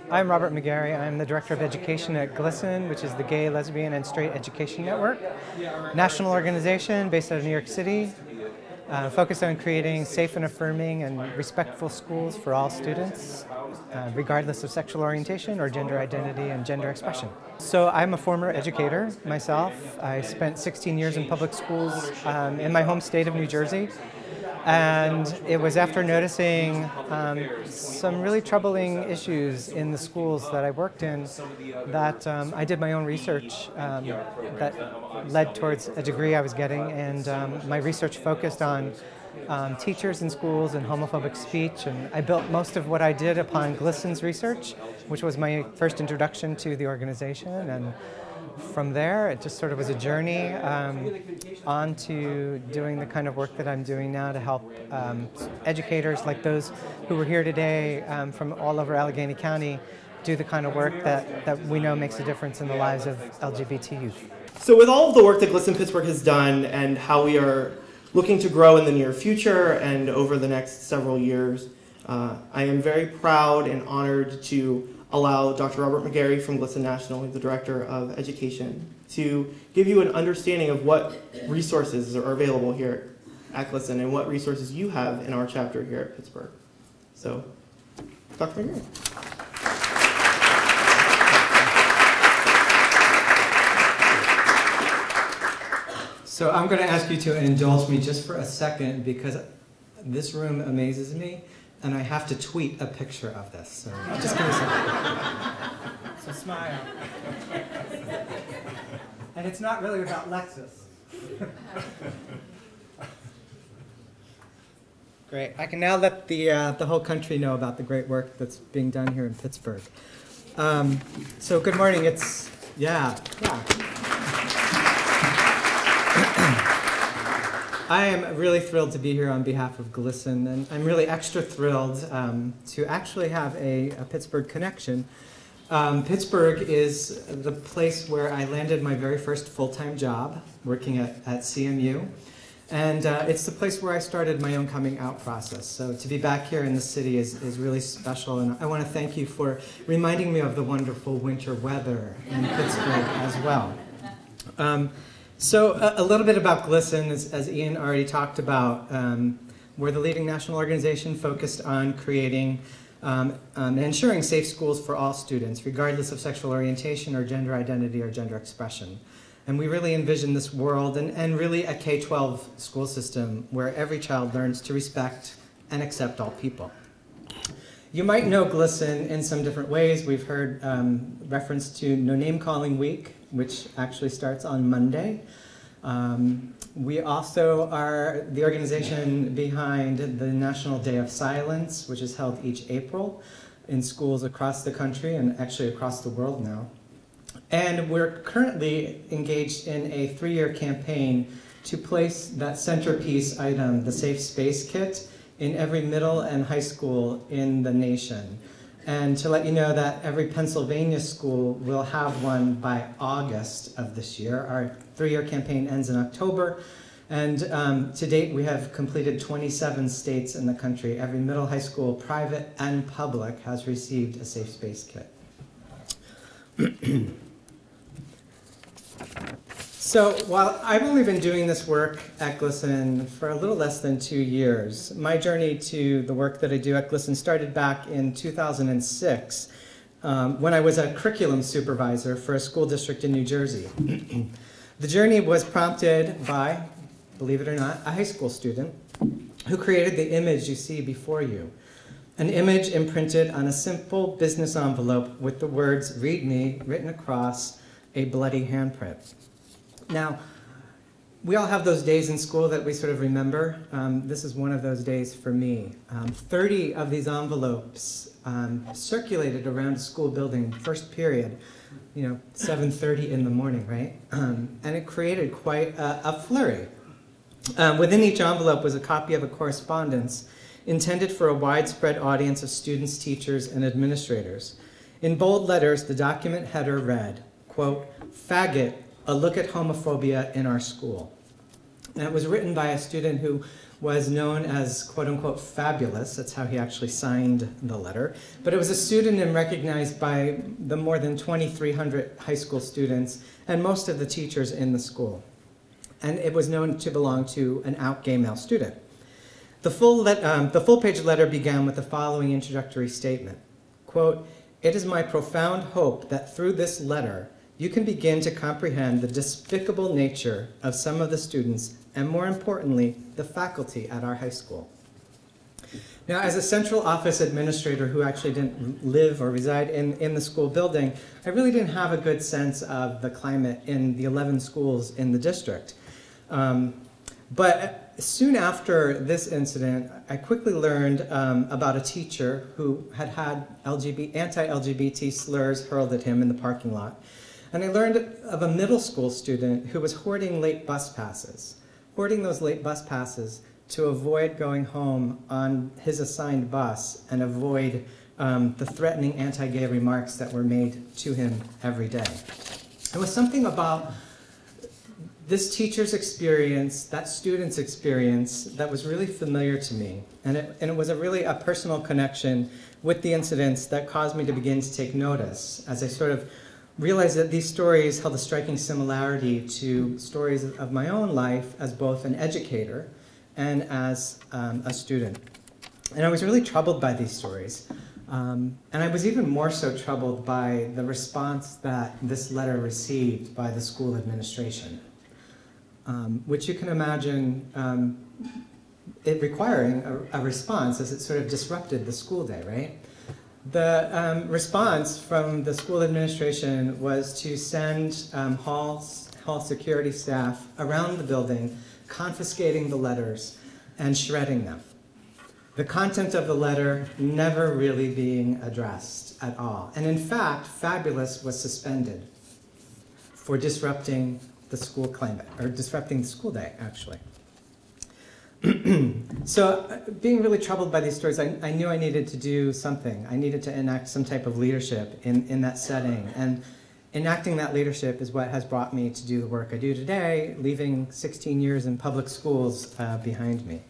I'm Robert McGarry. I'm the Director of Education at GLSEN, which is the Gay, Lesbian, and Straight Education Network. National organization based out of New York City, focused on creating safe and affirming and respectful schools for all students, regardless of sexual orientation or gender identity and gender expression. So I'm a former educator myself. I spent 16 years in public schools in my home state of New Jersey. And it was after noticing some really troubling issues in the schools that I worked in that I did my own research that led towards a degree I was getting. And my research focused on teachers in schools and homophobic speech. And I built most of what I did upon GLSEN's research, which was my first introduction to the organization. And from there, it just sort of was a journey on to doing the kind of work that I'm doing now to help educators like those who were here today from all over Allegheny County do the kind of work that we know makes a difference in the lives of LGBT youth. So with all of the work that GLSEN Pittsburgh has done and how we are looking to grow in the near future and over the next several years, I am very proud and honored to allow Dr. Robert McGarry from GLSEN National, the Director of Education, to give you an understanding of what resources are available here at GLSEN and what resources you have in our chapter here at Pittsburgh. So, Dr. McGarry. So I'm going to ask you to indulge me just for a second because this room amazes me. And I have to tweet a picture of this, so just give me a second. So smile. And it's not really about Lexus. Great. I can now let the whole country know about the great work that's being done here in Pittsburgh. So good morning. It's, yeah. I am really thrilled to be here on behalf of GLSEN, and I'm really extra thrilled to actually have a Pittsburgh connection. Pittsburgh is the place where I landed my very first full-time job, working at CMU, and it's the place where I started my own coming out process. So to be back here in the city is really special, and I want to thank you for reminding me of the wonderful winter weather in Pittsburgh as well. So a little bit about GLSEN, as Ian already talked about. We're the leading national organization focused on creating and ensuring safe schools for all students, regardless of sexual orientation or gender identity or gender expression. And we really envision this world and really a K-12 school system where every child learns to respect and accept all people. You might know GLSEN in some different ways. We've heard reference to No Name Calling Week, which actually starts on Monday. We also are the organization behind the National Day of Silence, which is held each April in schools across the country and actually across the world now. And we're currently engaged in a 3-year campaign to place that centerpiece item, the Safe Space Kit, in every middle and high school in the nation. And to let you know that every Pennsylvania school will have one by August of this year. Our 3-year campaign ends in October. And to date, we have completed 27 states in the country. Every middle, high school, private and public, has received a Safe Space Kit. So while I've only been doing this work at GLSEN for a little less than 2 years, my journey to the work that I do at GLSEN started back in 2006 when I was a curriculum supervisor for a school district in New Jersey. The journey was prompted by, believe it or not, a high school student who created the image you see before you. An image imprinted on a simple business envelope with the words "Read Me" written across a bloody handprint. Now, we all have those days in school that we sort of remember. This is one of those days for me. 30 of these envelopes circulated around a school building, first period, 7:30 in the morning, right? And it created quite a flurry. Within each envelope was a copy of a correspondence intended for a widespread audience of students, teachers, and administrators. In bold letters, the document header read, quote, "Faggot, a look at homophobia in our school." And it was written by a student who was known as quote-unquote fabulous. That's how he actually signed the letter. But it was a pseudonym recognized by the more than 2,300 high school students and most of the teachers in the school. And it was known to belong to an out gay male student. The full-page letter began with the following introductory statement. Quote, "It is my profound hope that through this letter, you can begin to comprehend the despicable nature of some of the students and, more importantly, the faculty at our high school." Now, as a central office administrator who actually didn't live or reside in the school building, I really didn't have a good sense of the climate in the 11 schools in the district. But soon after this incident, I quickly learned about a teacher who had anti-LGBT slurs hurled at him in the parking lot. And I learned of a middle school student who was hoarding late bus passes, hoarding those late bus passes to avoid going home on his assigned bus and avoid the threatening anti-gay remarks that were made to him every day. It was something about this teacher's experience, that student's experience, that was really familiar to me. And it was really a personal connection with the incidents that caused me to begin to take notice as I sort of realized that these stories held a striking similarity to stories of my own life as both an educator and as a student. And I was really troubled by these stories. And I was even more so troubled by the response that this letter received by the school administration, which you can imagine it requiring a response as it sort of disrupted the school day, right? The response from the school administration was to send hall security staff around the building, confiscating the letters and shredding them. The content of the letter never really being addressed at all. And in fact, Fabulous was suspended for disrupting the school climate, or disrupting the school day, actually. So being really troubled by these stories, I knew I needed to do something. I needed to enact some type of leadership in that setting. And enacting that leadership is what has brought me to do the work I do today, leaving 16 years in public schools behind me.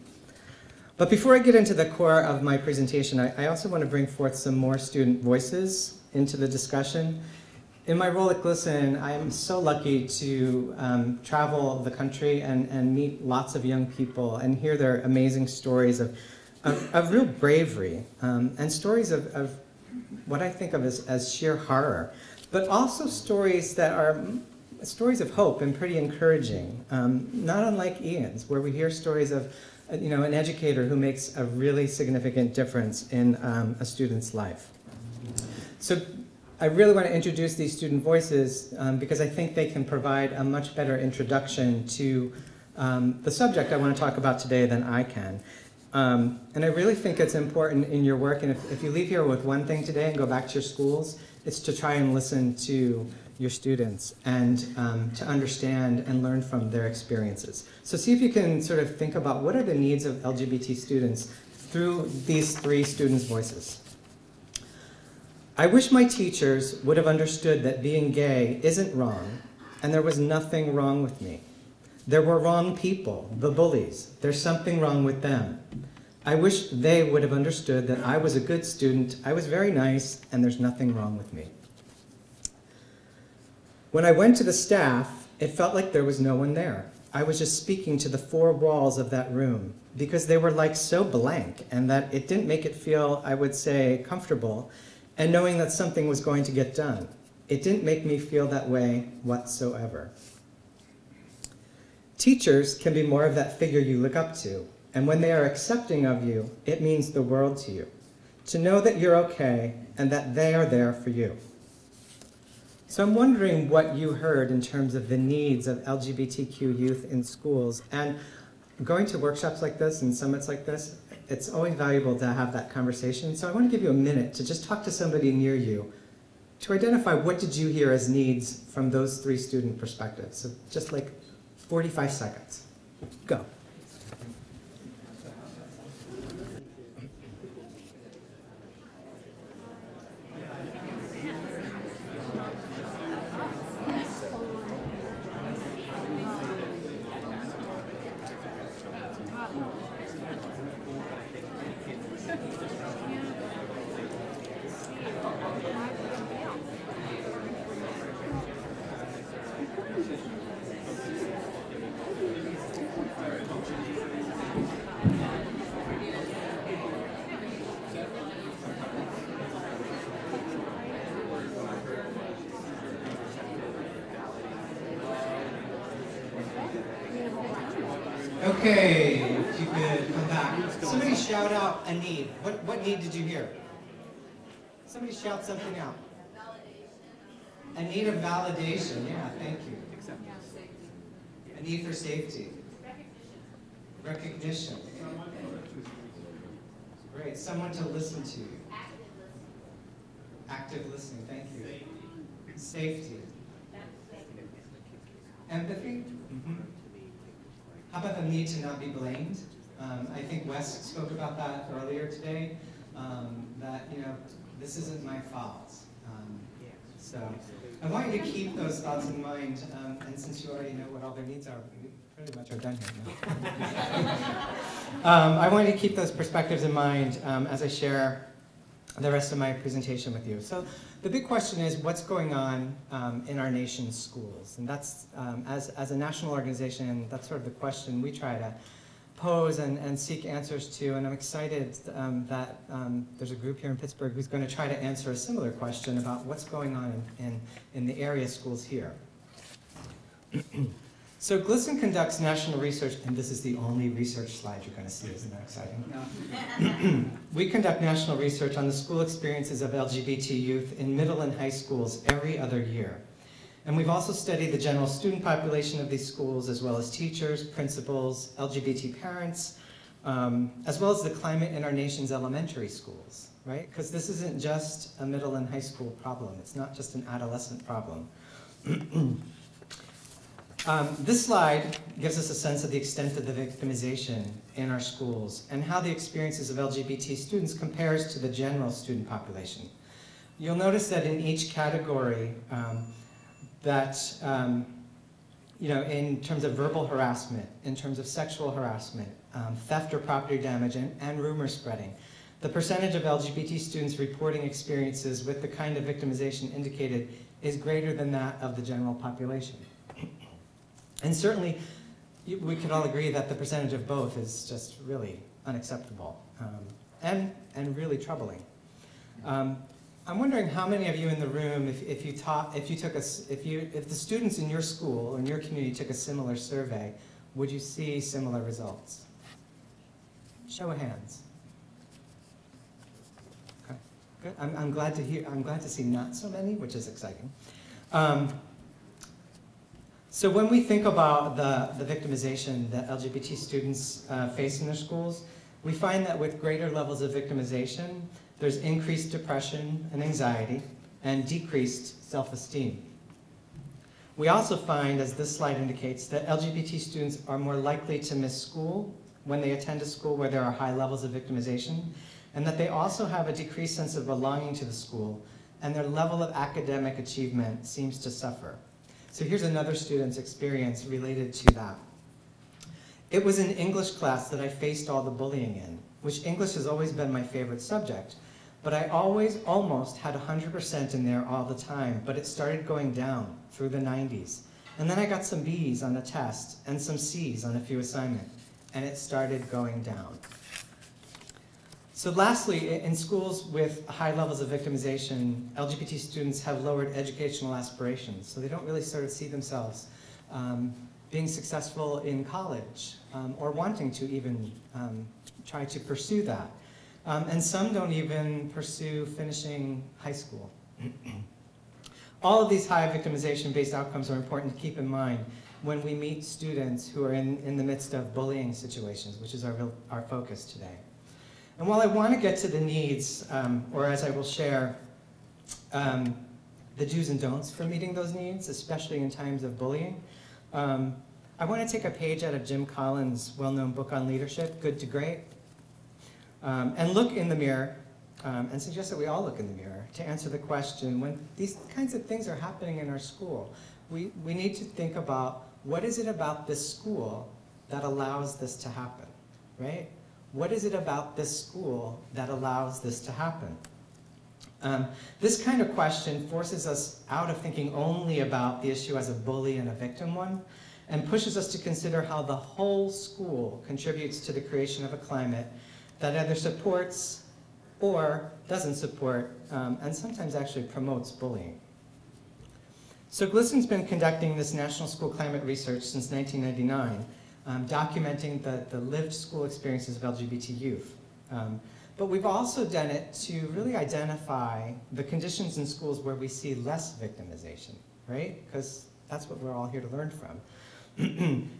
But before I get into the core of my presentation, I also want to bring forth some more student voices into the discussion. In my role at GLSEN, I am so lucky to travel the country and meet lots of young people and hear their amazing stories of real bravery and stories of what I think of as sheer horror, but also stories that are stories of hope and pretty encouraging, not unlike Ian's, where we hear stories of an educator who makes a really significant difference in a student's life. So I really want to introduce these student voices because I think they can provide a much better introduction to the subject I want to talk about today than I can. And I really think it's important in your work, and if you leave here with one thing today and go back to your schools, it's to try and listen to your students and to understand and learn from their experiences. So see if you can sort of think about what are the needs of LGBT students through these three students' voices. I wish my teachers would have understood that being gay isn't wrong, and there was nothing wrong with me. There were wrong people, the bullies. There's something wrong with them. I wish they would have understood that I was a good student, I was very nice, and there's nothing wrong with me. When I went to the staff, it felt like there was no one there. I was just speaking to the four walls of that room because they were like so blank, and that it didn't make it feel, I would say, comfortable, and knowing that something was going to get done. It didn't make me feel that way whatsoever. Teachers can be more of that figure you look up to, and when they are accepting of you, it means the world to you. To know that you're okay and that they are there for you. So I'm wondering what you heard in terms of the needs of LGBTQ youth in schools. And going to workshops like this and summits like this, it's always valuable to have that conversation. So I want to give you a minute to just talk to somebody near you to identify what did you hear as needs from those three student perspectives. So just like 45 seconds. Go. Okay, if you could come back. Somebody shout out a need. What need did you hear? Somebody shout something out. A need of validation. Yeah, thank you. A need for safety. Recognition. Great. Someone to listen to. Active listening. Thank you. Safety. Empathy. How about the need to not be blamed? I think Wes spoke about that earlier today. That this isn't my fault. So I want you to keep those thoughts in mind. And since you already know what all their needs are, we pretty much are done here now. I want you to keep those perspectives in mind as I share the rest of my presentation with you. So the big question is, what's going on in our nation's schools? And that's, as a national organization, that's sort of the question we try to pose and seek answers to. And I'm excited that there's a group here in Pittsburgh who's going to try to answer a similar question about what's going on in the area schools here. So GLSEN conducts national research, and this is the only research slide you're going to see. Isn't that exciting? We conduct national research on the school experiences of LGBT youth in middle and high schools every other year. And we've also studied the general student population of these schools, as well as teachers, principals, LGBT parents, as well as the climate in our nation's elementary schools, right? Because this isn't just a middle and high school problem. It's not just an adolescent problem. This slide gives us a sense of the extent of the victimization in our schools and how the experiences of LGBT students compares to the general student population. You'll notice that in each category in terms of verbal harassment, in terms of sexual harassment, theft or property damage, and rumor spreading, the percentage of LGBT students reporting experiences with the kind of victimization indicated is greater than that of the general population. And certainly, we can all agree that the percentage of both is just really unacceptable and really troubling. I'm wondering how many of you in the room, if the students in your school or in your community took a similar survey, would you see similar results? Show of hands. Okay, good. I'm glad to see not so many, which is exciting. So when we think about the victimization that LGBT students face in their schools, we find that with greater levels of victimization, there's increased depression and anxiety and decreased self-esteem. We also find, as this slide indicates, that LGBT students are more likely to miss school when they attend a school where there are high levels of victimization, and that they also have a decreased sense of belonging to the school, and their level of academic achievement seems to suffer. So here's another student's experience related to that. It was in English class that I faced all the bullying in, which English has always been my favorite subject, but I always almost had 100% in there all the time, but it started going down through the 90s. And then I got some B's on a test and some C's on a few assignments, and it started going down. So lastly, in schools with high levels of victimization, LGBT students have lowered educational aspirations, so they don't really sort of see themselves being successful in college or wanting to even try to pursue that. And some don't even pursue finishing high school. All of these high victimization-based outcomes are important to keep in mind when we meet students who are in the midst of bullying situations, which is our focus today. And while I want to get to the needs, or as I will share, the do's and don'ts for meeting those needs, especially in times of bullying, I want to take a page out of Jim Collins' well-known book on leadership, Good to Great, and look in the mirror, and suggest that we all look in the mirror to answer the question, when these kinds of things are happening in our school, we need to think about, what is it about this school that allows this to happen, right? What is it about this school that allows this to happen? This kind of question forces us out of thinking only about the issue as a bully and a victim one, and pushes us to consider how the whole school contributes to the creation of a climate that either supports or doesn't support, and sometimes actually promotes bullying. So GLSEN's been conducting this national school climate research since 1999, documenting the lived school experiences of LGBT youth. But we've also done it to really identify the conditions in schools where we see less victimization, right? Because that's what we're all here to learn from.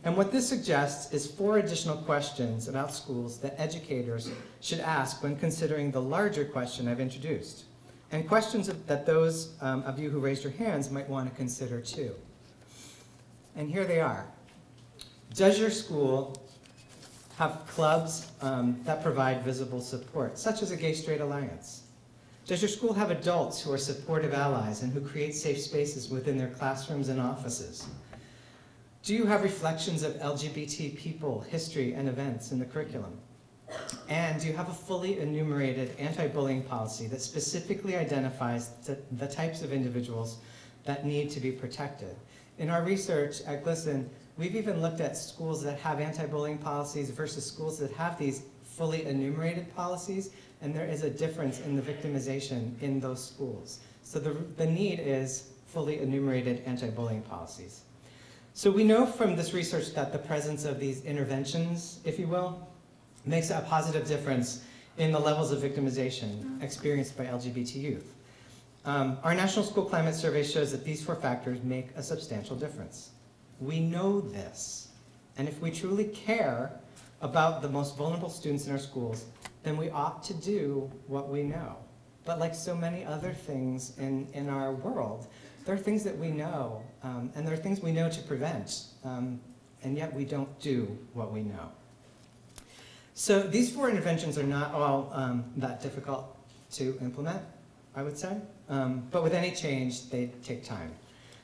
And what this suggests is 4 additional questions about schools that educators should ask when considering the larger question I've introduced, and questions that those of you who raised your hands might want to consider too. And here they are. Does your school have clubs that provide visible support, such as a gay-straight alliance? Does your school have adults who are supportive allies and who create safe spaces within their classrooms and offices? Do you have reflections of LGBT people, history, and events in the curriculum? And do you have a fully enumerated anti-bullying policy that specifically identifies the types of individuals that need to be protected? In our research at GLSEN, we've even looked at schools that have anti-bullying policies versus schools that have these fully enumerated policies, and there is a difference in the victimization in those schools. So the need is fully enumerated anti-bullying policies. So we know from this research that the presence of these interventions, if you will, makes a positive difference in the levels of victimization experienced by LGBT youth. Our National School Climate Survey shows that these 4 factors make a substantial difference. We know this, and if we truly care about the most vulnerable students in our schools, then we ought to do what we know. But like so many other things in our world, there are things that we know, and there are things we know to prevent, and yet we don't do what we know. So these 4 interventions are not all that difficult to implement, I would say, but with any change, they take time.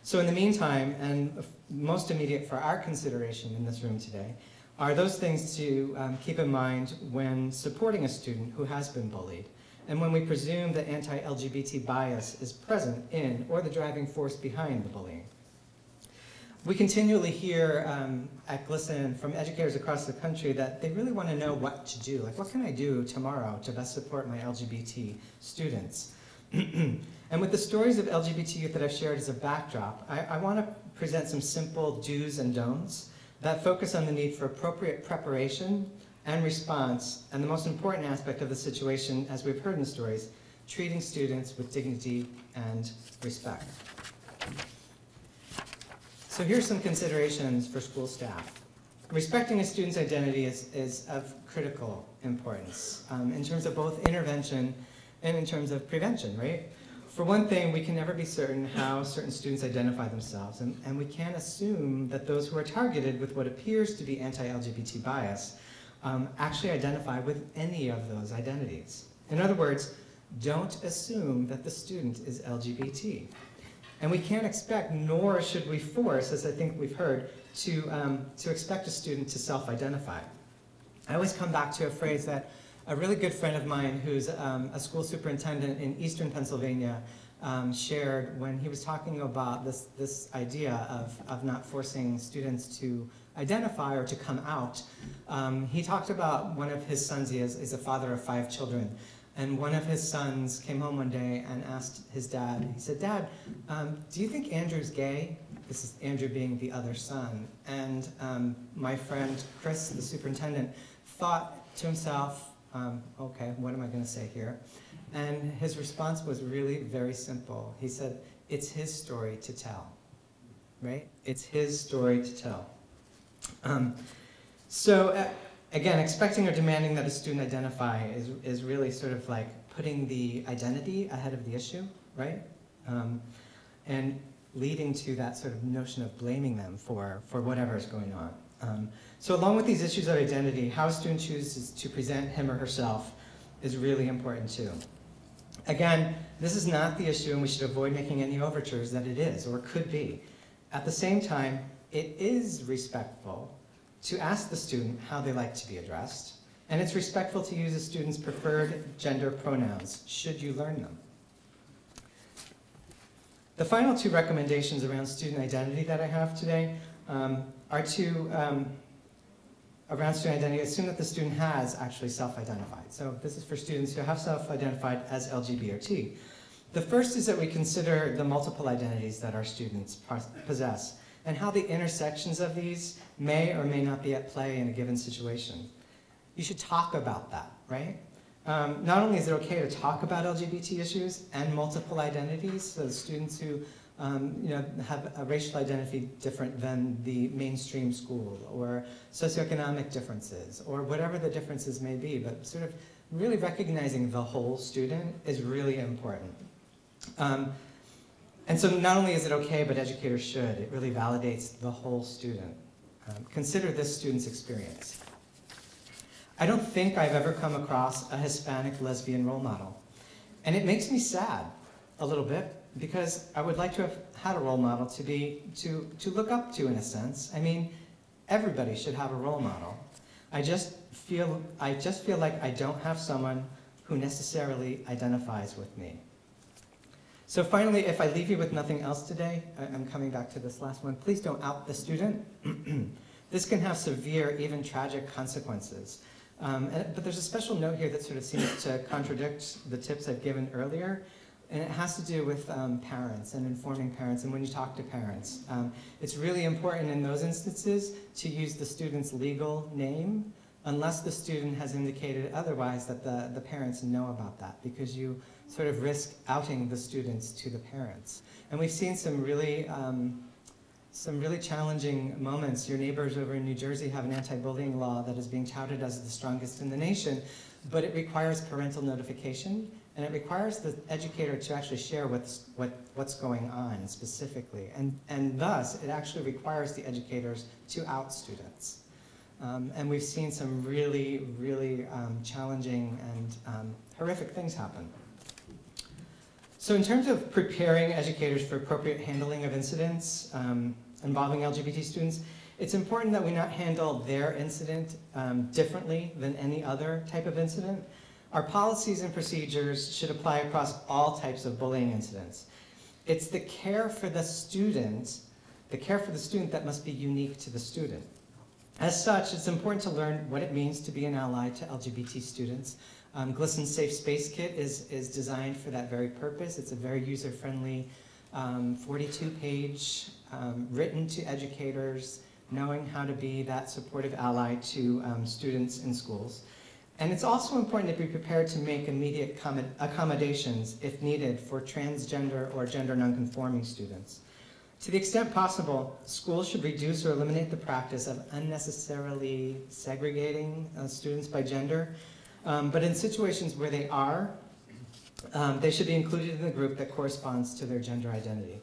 So in the meantime, and most immediate for our consideration in this room today, are those things to keep in mind when supporting a student who has been bullied, and when we presume that anti-LGBT bias is present in or the driving force behind the bullying. We continually hear at GLSEN from educators across the country that they really want to know what to do. Like, what can I do tomorrow to best support my LGBT students? And with the stories of LGBT youth that I've shared as a backdrop, I want to present some simple do's and don'ts that focus on the need for appropriate preparation and response, and the most important aspect of the situation, as we've heard in the stories, treating students with dignity and respect. So here's some considerations for school staff. Respecting a student's identity is of critical importance in terms of both intervention and in terms of prevention, right? For one thing, we can never be certain how certain students identify themselves, and we can't assume that those who are targeted with what appears to be anti-LGBT bias actually identify with any of those identities. In other words, don't assume that the student is LGBT. And we can't expect, nor should we force, as I think we've heard, to expect a student to self-identify. I always come back to a phrase that a really good friend of mine who's a school superintendent in eastern Pennsylvania shared when he was talking about this idea of not forcing students to identify or to come out. He talked about one of his sons. He's a father of 5 children. And one of his sons came home one day and asked his dad, he said, "Dad, do you think Andrew's gay?" This is Andrew being the other son. And my friend Chris, the superintendent, thought to himself, okay, what am I going to say here? And his response was really very simple. He said, it's his story to tell, right? It's his story to tell. Again, expecting or demanding that a student identify is really sort of like putting the identity ahead of the issue, right? And leading to that sort of notion of blaming them for whatever is going on. So along with these issues of identity, how a student chooses to present him or herself is really important too. Again, this is not the issue, and we should avoid making any overtures that it is or could be. At the same time, it is respectful to ask the student how they like to be addressed, and it's respectful to use a student's preferred gender pronouns, should you learn them. The final 2 recommendations around student identity that I have today are to, around student identity, assume that the student has actually self-identified. So this is for students who have self-identified as LGBT or T. The first is that we consider the multiple identities that our students possess. and how the intersections of these may or may not be at play in a given situation. You should talk about that, right? Not only is it okay to talk about LGBT issues and multiple identities, so students who have a racial identity different than the mainstream school, or socioeconomic differences, or whatever the differences may be, but sort of really recognizing the whole student is really important. And so not only is it okay, but educators should. It really validates the whole student. Consider this student's experience. I don't think I've ever come across a Hispanic lesbian role model. And it makes me sad a little bit, because I would like to have had a role model to look up to, in a sense. I mean, everybody should have a role model. I just feel like I don't have someone who necessarily identifies with me. So finally, if I leave you with nothing else today, I'm coming back to this last one, please don't out the student. This can have severe, even tragic consequences. But there's a special note here that sort of seems to contradict the tips I've given earlier, and it has to do with parents and informing parents, and when you talk to parents. It's really important in those instances to use the student's legal name, unless the student has indicated otherwise that the parents know about that, because you sort of risk outing the students to the parents. And we've seen some really challenging moments. Your neighbors over in New Jersey have an anti-bullying law that is being touted as the strongest in the nation, but it requires parental notification, and it requires the educator to actually share what's going on specifically. And thus, it actually requires the educators to out students. And we've seen some really, really challenging and horrific things happen. So in terms of preparing educators for appropriate handling of incidents involving LGBT students, it's important that we not handle their incident differently than any other type of incident. Our policies and procedures should apply across all types of bullying incidents. It's the care for the student that must be unique to the student. As such, it's important to learn what it means to be an ally to LGBT students. GLSEN's Safe Space Kit is designed for that very purpose. It's a very user-friendly 42-page written to educators, knowing how to be that supportive ally to students in schools. And it's also important to be prepared to make immediate accommodations, if needed, for transgender or gender nonconforming students. To the extent possible, schools should reduce or eliminate the practice of unnecessarily segregating students by gender. But in situations where they are, they should be included in the group that corresponds to their gender identity.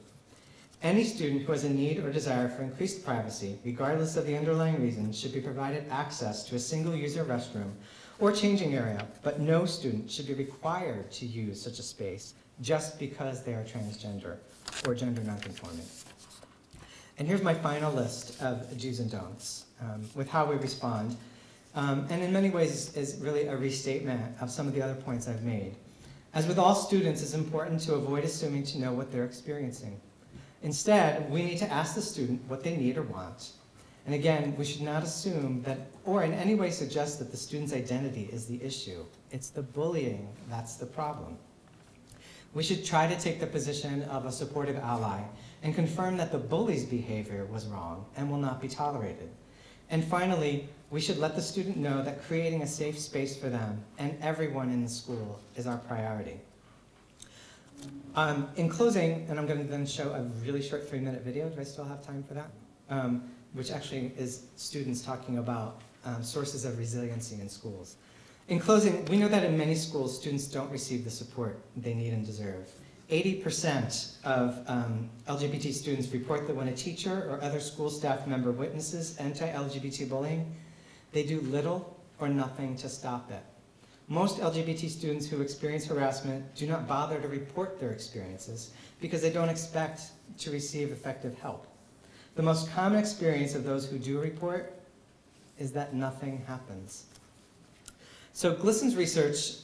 Any student who has a need or desire for increased privacy, regardless of the underlying reason, should be provided access to a single-user restroom or changing area, but no student should be required to use such a space just because they are transgender or gender nonconforming. And here's my final list of do's and don'ts with how we respond. And in many ways is really a restatement of some of the other points I've made. As with all students, it's important to avoid assuming to know what they're experiencing. Instead, we need to ask the student what they need or want. And again, we should not assume that, or in any way suggest that the student's identity is the issue. It's the bullying that's the problem. We should try to take the position of a supportive ally and confirm that the bully's behavior was wrong and will not be tolerated. And finally, we should let the student know that creating a safe space for them and everyone in the school is our priority. In closing, and I'm going to then show a really short 3-minute video. Do I still have time for that? Which actually is students talking about sources of resiliency in schools. In closing, we know that in many schools, students don't receive the support they need and deserve. 80% of LGBT students report that when a teacher or other school staff member witnesses anti-LGBT bullying, they do little or nothing to stop it. Most LGBT students who experience harassment do not bother to report their experiences because they don't expect to receive effective help. The most common experience of those who do report is that nothing happens. So GLSEN's research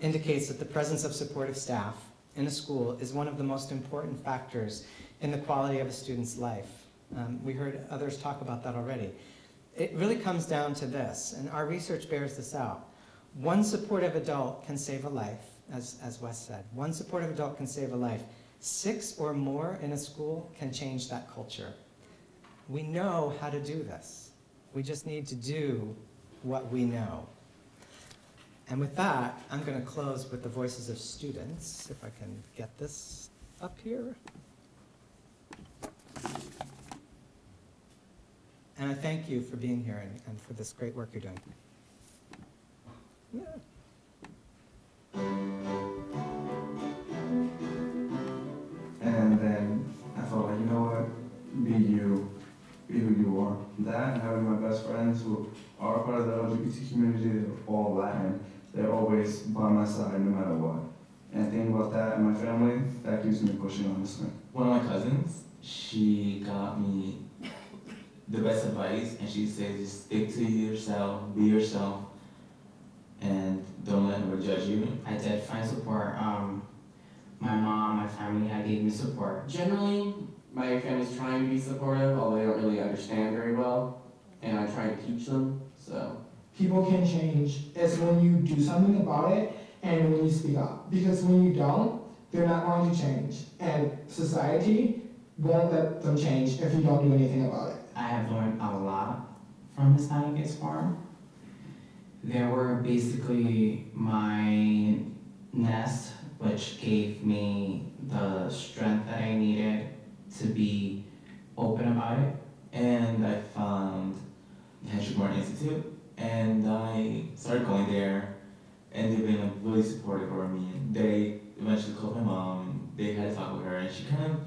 indicates that the presence of supportive staff in a school is one of the most important factors in the quality of a student's life. We heard others talk about that already. It really comes down to this, and our research bears this out. One supportive adult can save a life, as Wes said. One supportive adult can save a life. 6 or more in a school can change that culture. we know how to do this. We just need to do what we know. And with that, I'm going to close with the voices of students, if I can get this up here. And I thank you for being here and for this great work you're doing. Yeah. And then I felt like, you know what, be you, be who you are. That and having my best friends who are part of the LGBT community, they're all Latin. They're always by my side no matter what. And thinking about that and my family, that keeps me pushing, honestly. One of my cousins, she got me the best advice, and she says, just stick to yourself, be yourself, and don't let anybody judge you. I did find support. My mom, my family had gave me support. Generally, my family's trying to be supportive, although they don't really understand very well, and I try to teach them, so. People can change. It's when you do something about it and when you speak up. Because when you don't, they're not going to change. And society won't let them change if you don't do anything about it. I have learned a lot from Hispanic Kids Forum. There were basically my nest, which gave me the strength that I needed to be open about it. And I found the Henry Moore Institute, and I started going there, and they've been like, really supportive over me. And they eventually called my mom, and they had to talk with her, and she kind of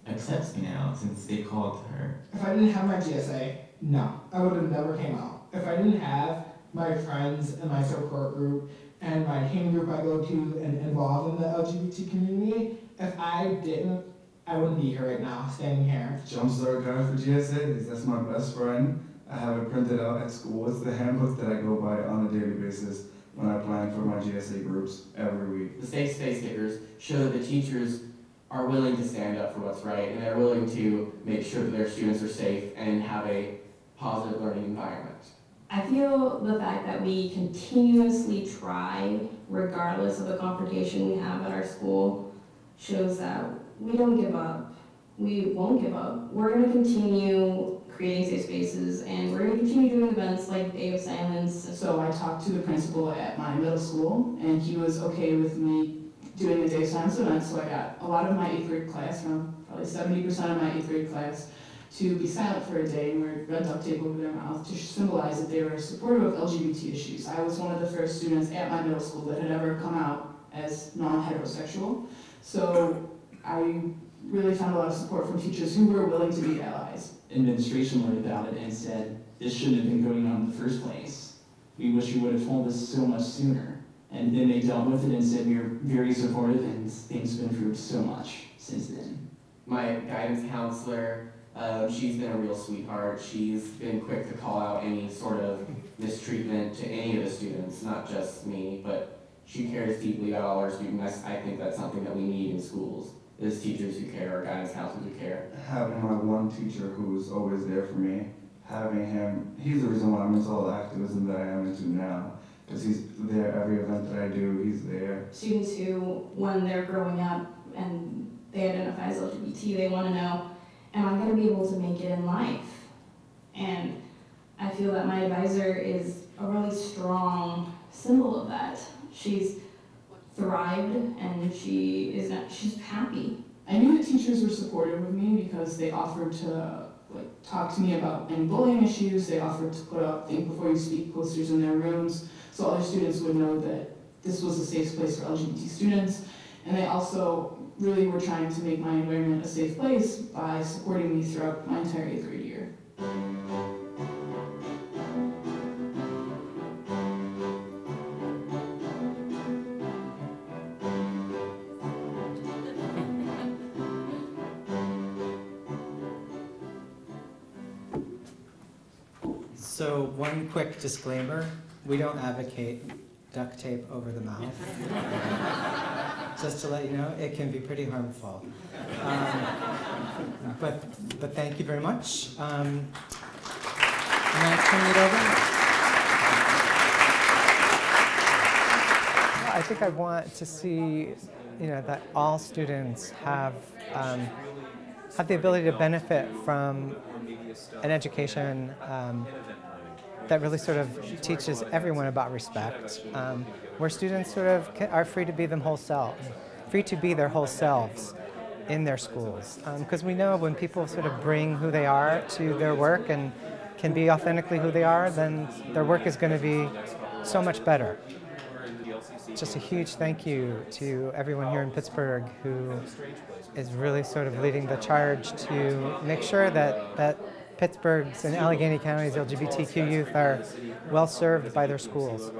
accepts me now since they called her. If I didn't have my GSA, no, I would have never came out. If I didn't have my friends and my support group and my team group I go to and involved in the LGBT community, if I didn't, I wouldn't be here right now, standing here. Jumpstart guide for GSA is that's my best friend. I have it printed out at school. It's the handbook that I go by on a daily basis when I plan for my GSA groups every week. The safe space stickers show that the teachers are willing to stand up for what's right, and they're willing to make sure that their students are safe and have a positive learning environment. I feel the fact that we continuously try, regardless of the confrontation we have at our school, shows that we don't give up. We won't give up. We're going to continue creating safe spaces, and we're going to continue doing events like Day of Silence. So I talked to the principal at my middle school, and he was okay with me doing the Day of Silence event, so I got a lot of my 8th grade class, around probably 70% of my 8th grade class, to be silent for a day and wear red duct tape over their mouth to symbolize that they were supportive of LGBT issues. I was one of the first students at my middle school that had ever come out as non-heterosexual, so I really found a lot of support from teachers who were willing to be allies. Administration learned about it and said, this shouldn't have been going on in the first place. We wish you would have told us so much sooner. And then they dealt with it and said, we are very supportive, and things have improved so much since then. My guidance counselor, she's been a real sweetheart. She's been quick to call out any sort of mistreatment to any of the students, not just me, but she cares deeply about all our students. I think that's something that we need in schools, is teachers who care or guidance counselors who care. Having my one teacher who's always there for me, having him, he's the reason why I'm into all the activism that I am into now. Because he's there every event that I do, he's there. Students who, when they're growing up and they identify as LGBT, they want to know, am I going to be able to make it in life? And I feel that my advisor is a really strong symbol of that. She's thrived and she's happy. I knew the teachers were supportive of me because they offered to talk to me about any bullying issues. They offered to put up think before you speak posters in their rooms so other students would know that this was a safe place for LGBT students. And they also really were trying to make my environment a safe place by supporting me throughout my entire 8th grade year. So one quick disclaimer, we don't advocate duct tape over the mouth. Just to let you know, it can be pretty harmful. But thank you very much. Can I turn it over? I think I want to see, that all students have have the ability to benefit from an education that really sort of teaches everyone about respect, where students sort of are free to be free to be their whole selves in their schools. Because we know when people sort of bring who they are to their work and can be authentically who they are, then their work is going to be so much better. Just a huge thank you to everyone here in Pittsburgh who is really sort of leading the charge to make sure that Pittsburgh's and Allegheny County's LGBTQ youth are well served by their schools.